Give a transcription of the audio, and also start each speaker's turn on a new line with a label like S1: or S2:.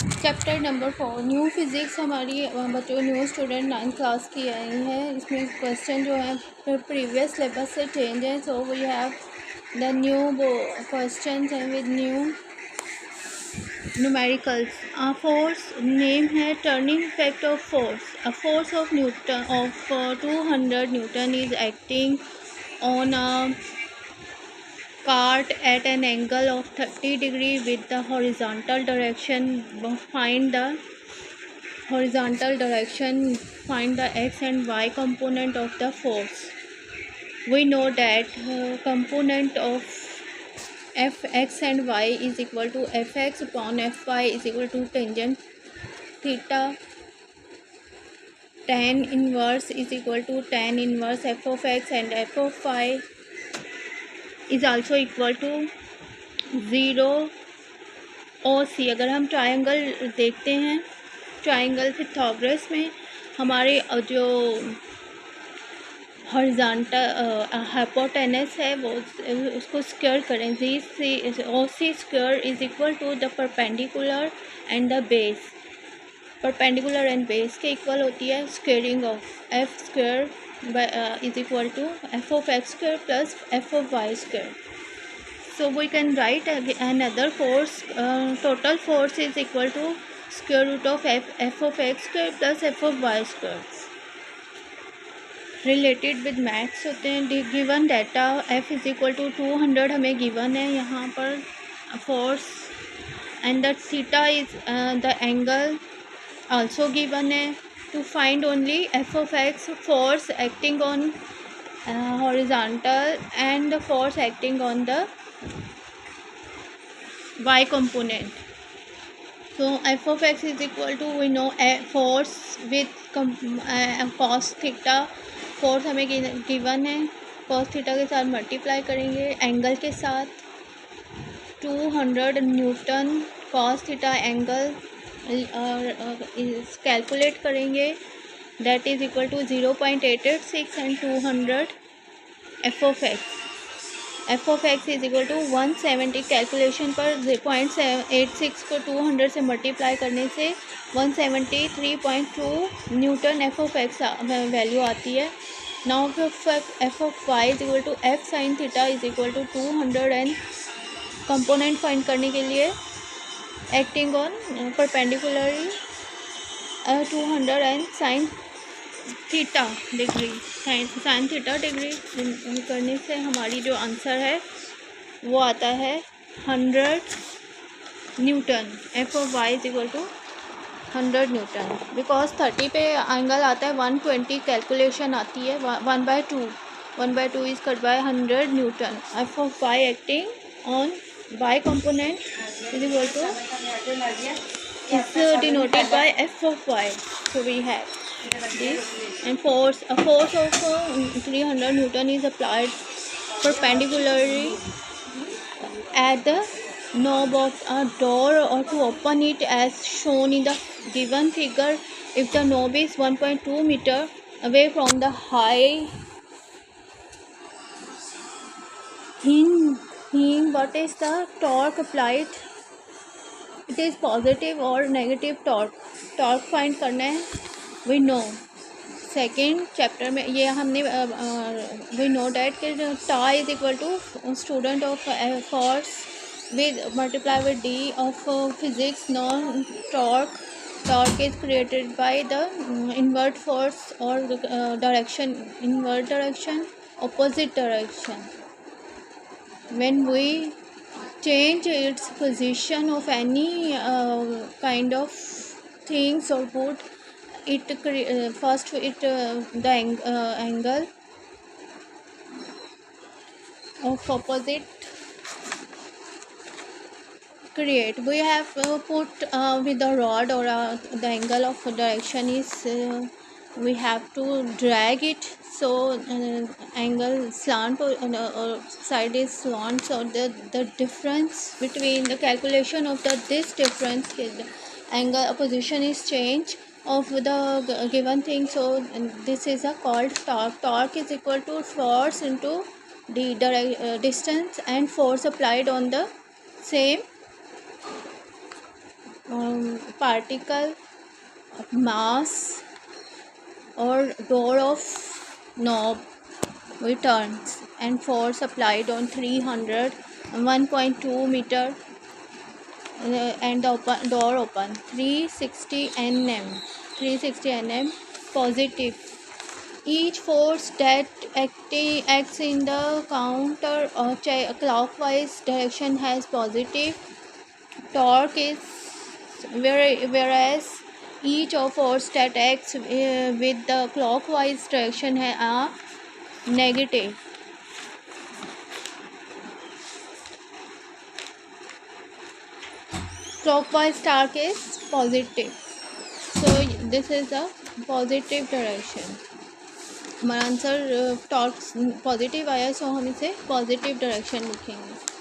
S1: Chapter number 4 new physics हमारी बच्चों new student 9th class की आई है। इसमें क्वेश्चन जो है प्रीवियस सिलेबस से चेंज है। So we have the new question हैं with new numericals. Force name है turning effect of force. A force of newton of 200 newton is acting on a cart at an angle of 30 degree with the horizontal direction. Find the horizontal direction, find the x and y component of the force. We know that component of fx and y is equal to fx upon fy is equal to tangent theta. Tan inverse is equal to tan inverse f of x and f of y is also equal to 0 और सी। अगर हम triangle देखते हैं, triangle Pythagoras में हमारे जो horizontal hypotenuse है वो उसको स्क्वायर करें। G C O C square is equal to the perpendicular and the base. Perpendicular and base के इक्वल होती है squaring of F square is equal to F of X square plus F of Y square. So we can write another force. Total force is equal to square root of f of x square plus f of y square. Related with maths होते हैं. Given data f is equal to 200 हमें given है यहाँ पर force and the theta is the angle also given है. To find only f of x, force acting on horizontal and the force acting on the y component. So f of x is equal to we know force with cos theta. force हमें given है, cos theta के साथ multiply करेंगे angle के साथ 200 newton cos theta angle calculate करेंगे. That is equal to 0.886 and 200 f of x. F of X is equal to 170. Calculation पर 0.86 को 200 से मल्टीप्लाई करने से 173.2 newton F of X value आती है. Now F of Y is equal to F sine theta is equal to 200 and component find करने के लिए acting on perpendicularly 200 and sine theta degree. Sine theta degree करने से हमारी जो answer है वो आता है 100 newton. F of Y is equal to 100 newton. Because 30 पे एंगल आता है 120. कैलकुलेशन आती है 1/2 is cut by 100 newton. F of Y acting on Y component is equal to is denoted by f of y. So we have this, and a force of 300 Newton is applied perpendicularly at the knob of a door or to open it as shown in the given figure. If the knob is 1.2 meter away from the high hinge, what is the torque applied? It is positive और negative torque find करना है. We know second chapter में ये हमने we know that कि टा is equal to student of force with multiply with D of physics. No torque is created by the invert force और direction invert direction opposite direction. When we change its position of any kind of things or put it first it the angle of opposite create. We have put with the rod or the angle of direction is we have to drag it. So angle slant or side is slant. So the difference between the calculation of this difference angle position is change of the given thing. So this is called torque. Torque is equal to force into the distance and force applied on the same particle mass or door of knob returns and force applied on 300 1.2 meter and the door open 360 nm positive. Each force that acts in the counter or clockwise direction has positive torque whereas each of force that acts with the clockwise direction are negative. Clockwise torque is positive, so this is a positive direction. हमारा answer torque positive आया, सो हम इसे positive direction लिखेंगे.